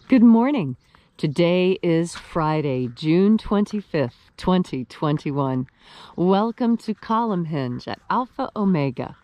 Good morning. Today is Friday, June 25th, 2021. Welcome to Column Hinge at Alpha Omega.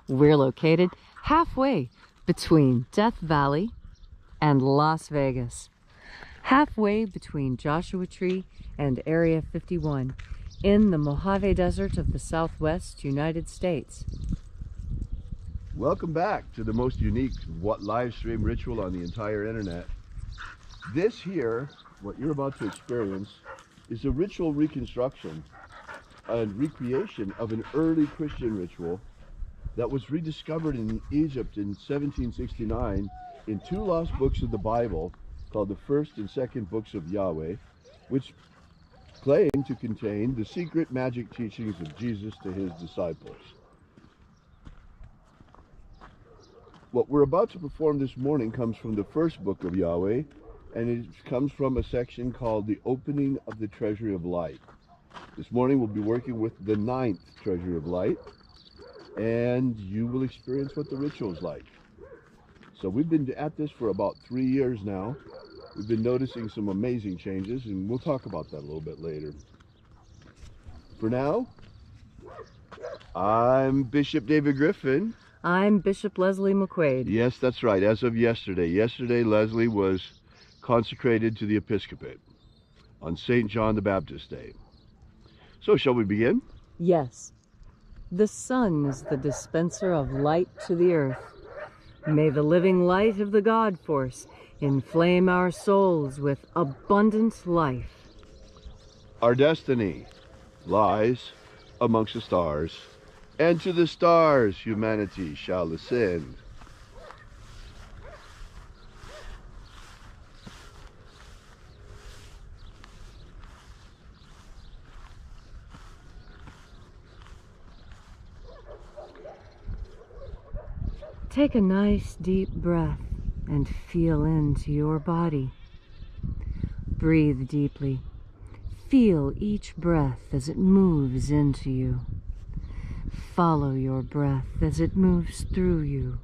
We're located halfway between Death Valley and Las Vegas. Halfway between Joshua Tree and Area 51 in the Mojave Desert of the Southwest United States. Welcome back to the most unique live stream ritual on the entire internet. This here, what you're about to experience, is a ritual reconstruction and recreation of an early Christian ritual that was rediscovered in Egypt in 1769 in two lost books of the Bible called the First and Second Books of Yahweh, which claim to contain the secret magic teachings of Jesus to his disciples. What we're about to perform this morning comes from the first book of Yahweh, and it comes from a section called the Opening of the Treasury of Light. This morning we'll be working with the 9th Treasury of Light, and you will experience what the ritual is like. So we've been at this for about 3 years now. We've been noticing some amazing changes, and we'll talk about that a little bit later. For now, I'm Bishop David Griffin. I'm Bishop Leslie McQuaid. Yes, that's right. As of yesterday. Yesterday, Leslie was consecrated to the episcopate on St. John the Baptist Day. So, shall we begin? Yes. The sun is the dispenser of light to the earth. May the living light of the God Force inflame our souls with abundant life. Our destiny lies amongst the stars, and to the stars humanity shall ascend. Take a nice deep breath and feel into your body. Breathe deeply. Feel each breath as it moves into you. Follow your breath as it moves through you.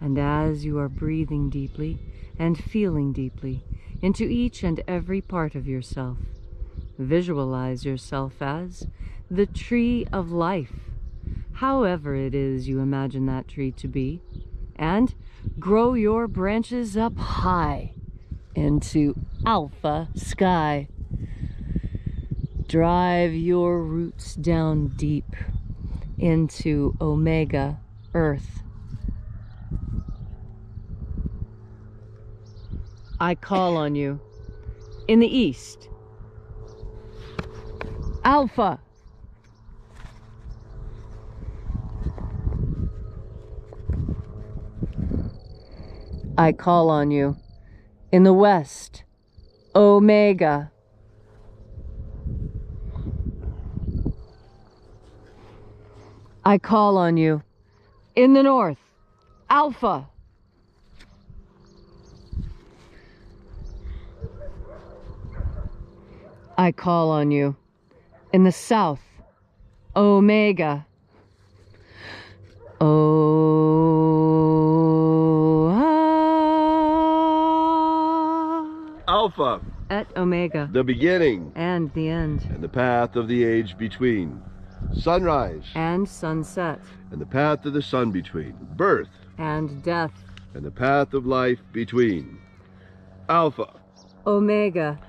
And as you are breathing deeply and feeling deeply into each and every part of yourself, visualize yourself as the tree of life, however it is you imagine that tree to be, and grow your branches up high into alpha sky. Drive your roots down deep into omega earth. I call on you in the east, alpha. I call on you in the west, omega. I call on you in the north, alpha. I call on you in the south, omega. Alpha. Et omega. The beginning. And the end. And the path of the age between. Sunrise. And sunset. And the path of the sun between. Birth. And death. And the path of life between. Alpha. Omega.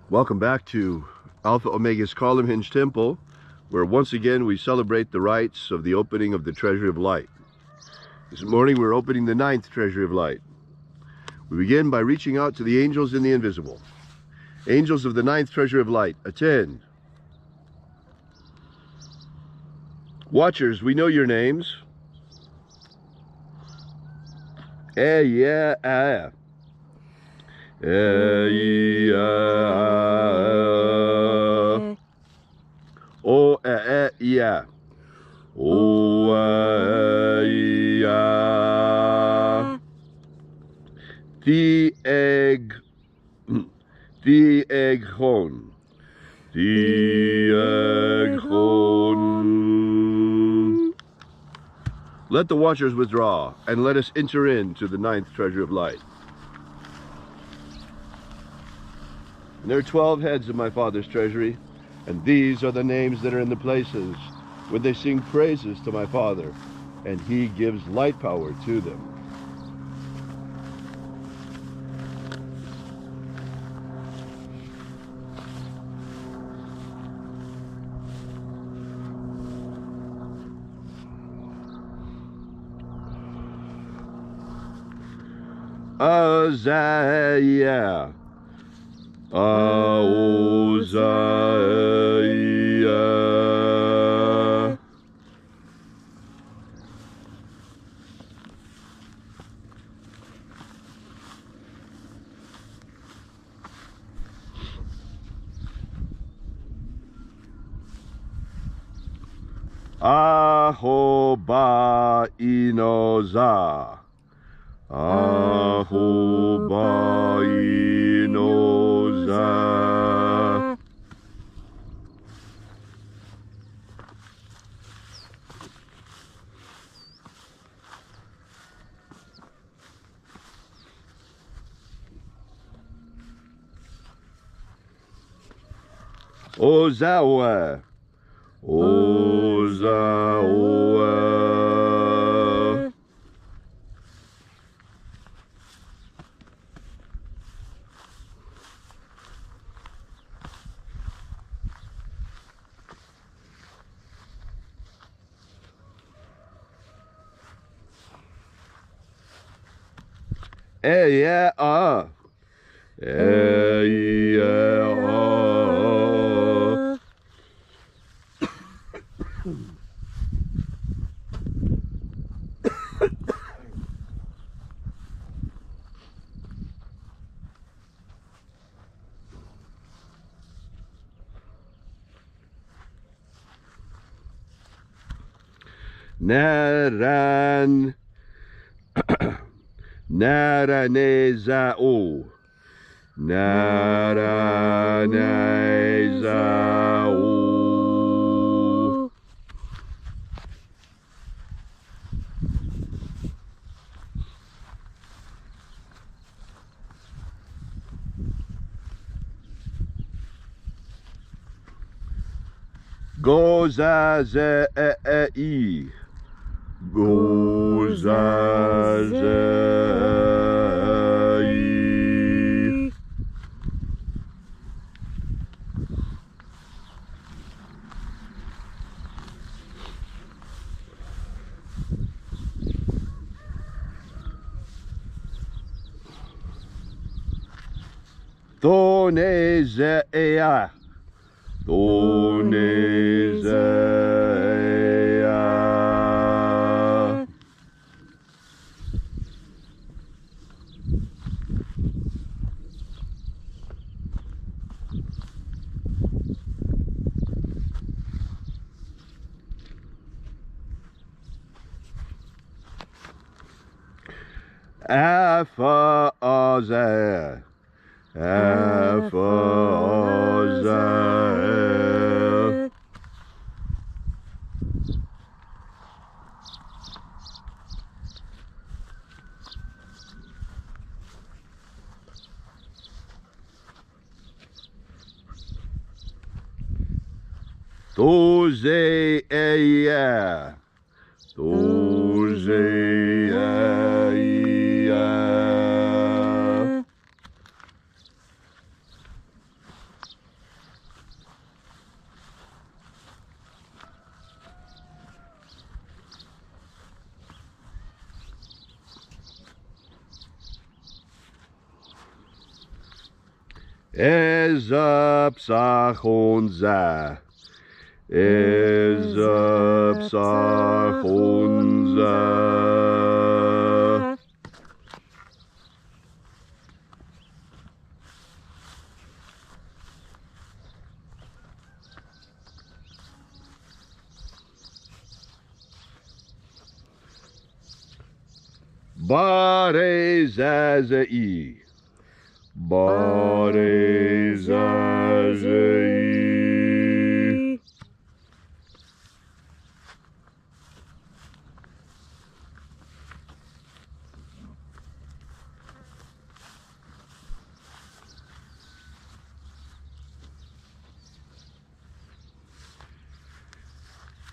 Welcome back to Alpha Omega's Column Hinge Temple, where once again we celebrate the rites of the opening of the Treasury of Light. This morning we're opening the 9th Treasury of Light. We begin by reaching out to the angels in the invisible. Angels of the 9th Treasury of Light, attend. Watchers, we know your names. Yeah. O yeah. O yeah. The egg hon. Diegon. Let the watchers withdraw, and let us enter into the 9th treasure of light. And there are 12 heads of my Father's treasury, and these are the names that are in the places when they sing praises to my Father, and he gives light power to them. Uzziah, Uzziah. Ahoba Inoza. Ahoba Inoza. Ozawa. Ozawa. Yeah. Naran Naranezao. Naranezao. Gozazei. Gozazei. Thonezea. Thonezea. Aphazah. Aphazah. Thozea. Thozea. Ezapsachonza. Ezapsachonza. Barezazai. Barezazei.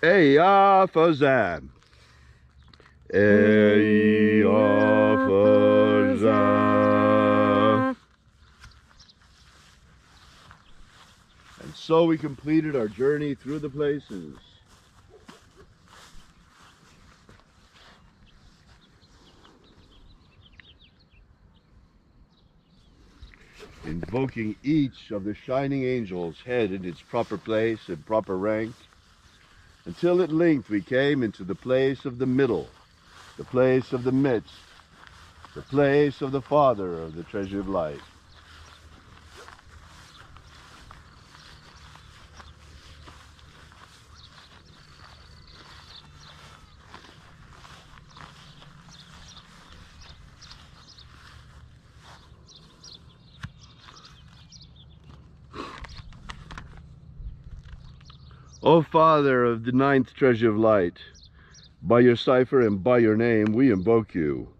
Eyafazam. Eyafazam. And so we completed our journey through the places. Invoking each of the shining angels' head in its proper place and proper rank, until at length we came into the place of the middle, the place of the midst, the place of the Father of the treasure of light. O Father of the ninth treasure of light, by your cipher and by your name we invoke you.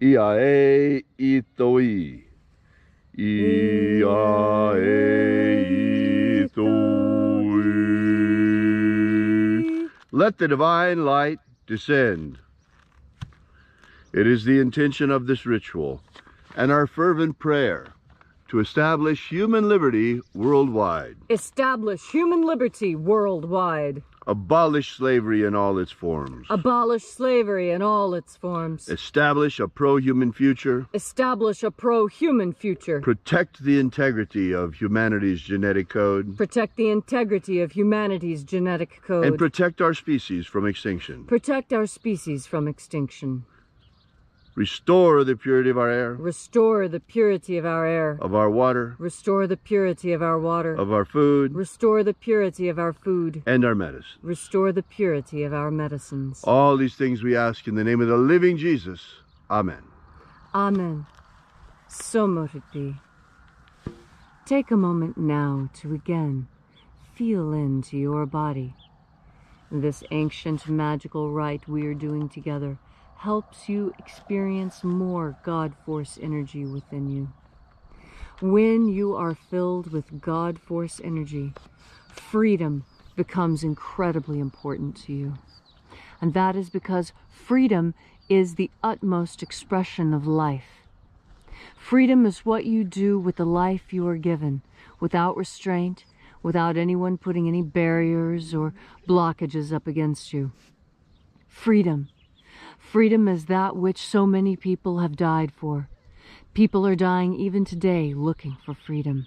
Iae itoi. Iae itoi. Let the divine light descend. It is the intention of this ritual and our fervent prayer to establish human liberty worldwide. Establish human liberty worldwide. Abolish slavery in all its forms. Abolish slavery in all its forms. Establish a pro-human future. Establish a pro-human future. Protect the integrity of humanity's genetic code. Protect the integrity of humanity's genetic code. And protect our species from extinction. Protect our species from extinction. Restore the purity of our air. Restore the purity of our air. Of our water. Restore the purity of our water. Of our food. Restore the purity of our food. And our medicine. Restore the purity of our medicines. All these things we ask in the name of the living Jesus. Amen. Amen. So mote it be. Take a moment now to again feel into your body. This ancient magical rite we are doing together helps you experience more God Force energy within you. When you are filled with God Force energy, freedom becomes incredibly important to you. And that is because freedom is the utmost expression of life. Freedom is what you do with the life you are given, without restraint, without anyone putting any barriers or blockages up against you. Freedom. Freedom is that which so many people have died for. People are dying even today looking for freedom.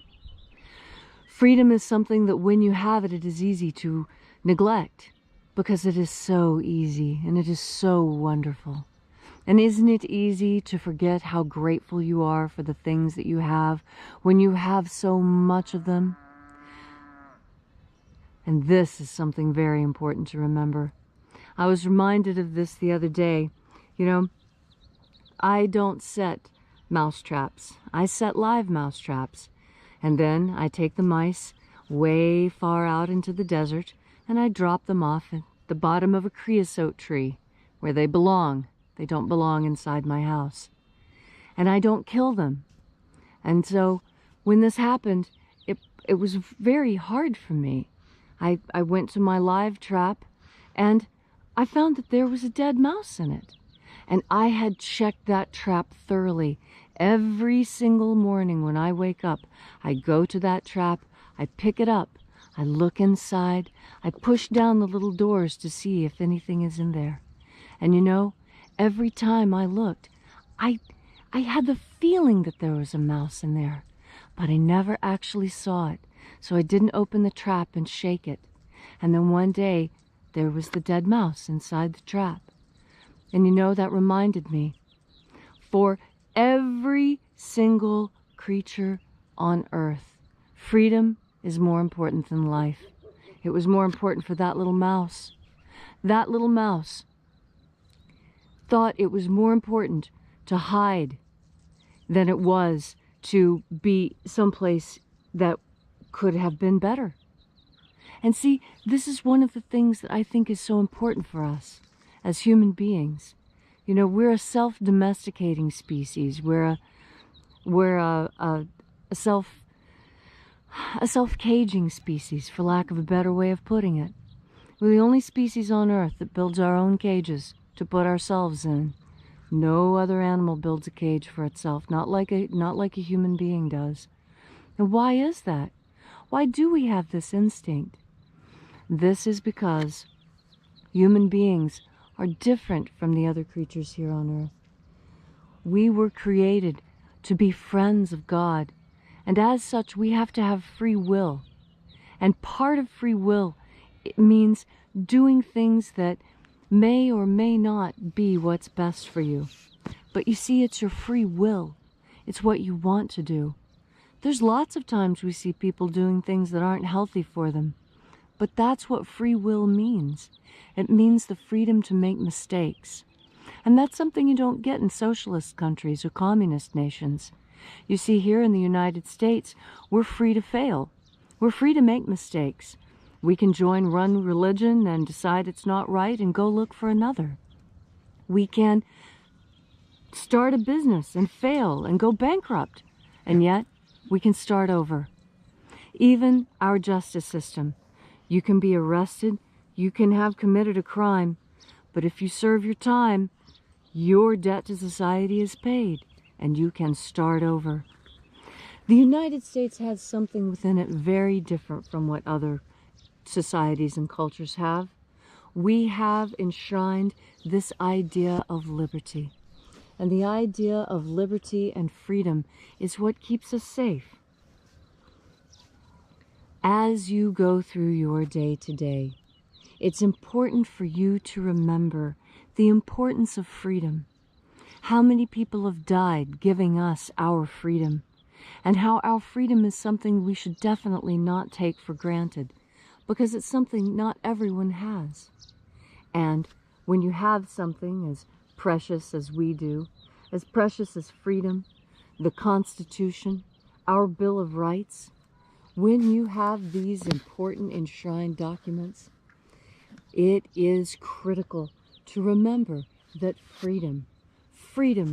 Freedom is something that when you have it, it is easy to neglect because it is so easy and it is so wonderful. And isn't it easy to forget how grateful you are for the things that you have when you have so much of them? And this is something very important to remember. I was reminded of this the other day. You know, I don't set mouse traps. I set live mouse traps. And then I take the mice way far out into the desert and I drop them off at the bottom of a creosote tree where they belong. They don't belong inside my house. And I don't kill them. And so when this happened, it was very hard for me. I went to my live trap and I found that there was a dead mouse in it. And I had checked that trap thoroughly. Every single morning when I wake up, I go to that trap, I pick it up, I look inside, I push down the little doors to see if anything is in there. And you know, every time I looked, I had the feeling that there was a mouse in there, but I never actually saw it. So I didn't open the trap and shake it. And then one day, there was the dead mouse inside the trap. And you know, that reminded me, for every single creature on earth, freedom is more important than life. It was more important for that little mouse. That little mouse thought it was more important to hide than it was to be someplace that could have been better. And see, this is one of the things that I think is so important for us as human beings. You know, we're a self-domesticating species. We're a self-caging species, for lack of a better way of putting it. We're the only species on Earth that builds our own cages to put ourselves in. No other animal builds a cage for itself, not like a human being does. And why is that? Why do we have this instinct? This is because human beings are different from the other creatures here on Earth. We were created to be friends of God, and as such we have to have free will. And part of free will, it means doing things that may or may not be what's best for you. But you see, it's your free will. It's what you want to do. There's lots of times we see people doing things that aren't healthy for them. But that's what free will means. It means the freedom to make mistakes. And that's something you don't get in socialist countries or communist nations. You see, here in the United States, we're free to fail. We're free to make mistakes. We can join one religion and decide it's not right and go look for another. We can start a business and fail and go bankrupt, and yet we can start over. Even our justice system. You can be arrested, you can have committed a crime, but if you serve your time, your debt to society is paid, and you can start over. The United States has something within it very different from what other societies and cultures have. We have enshrined this idea of liberty. And the idea of liberty and freedom is what keeps us safe. As you go through your day to day, it's important for you to remember the importance of freedom. How many people have died giving us our freedom, and how our freedom is something we should definitely not take for granted, because it's something not everyone has. And when you have something as precious as we do, as precious as freedom, the Constitution, our Bill of Rights, when you have these important enshrined documents, it is critical to remember that freedom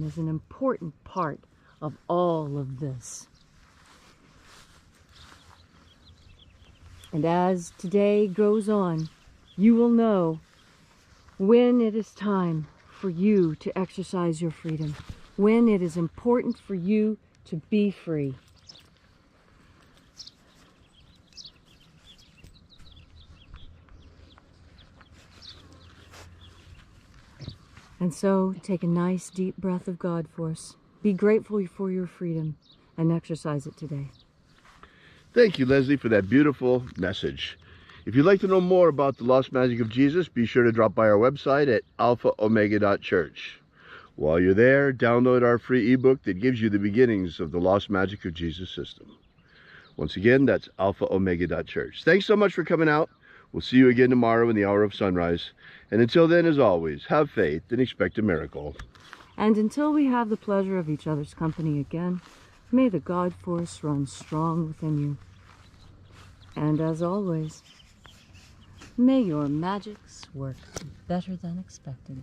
is an important part of all of this. And as today goes on, you will know when it is time for you to exercise your freedom, when it is important for you to be free. And so, take a nice deep breath of God force. Be grateful for your freedom and exercise it today. Thank you, Leslie, for that beautiful message. If you'd like to know more about the Lost Magic of Jesus, be sure to drop by our website at alphaomega.church. While you're there, download our free ebook that gives you the beginnings of the Lost Magic of Jesus system. Once again, that's alphaomega.church. Thanks so much for coming out. We'll see you again tomorrow in the hour of sunrise. And until then, as always, have faith and expect a miracle. And until we have the pleasure of each other's company again, may the God force run strong within you. And as always, may your magics work better than expected.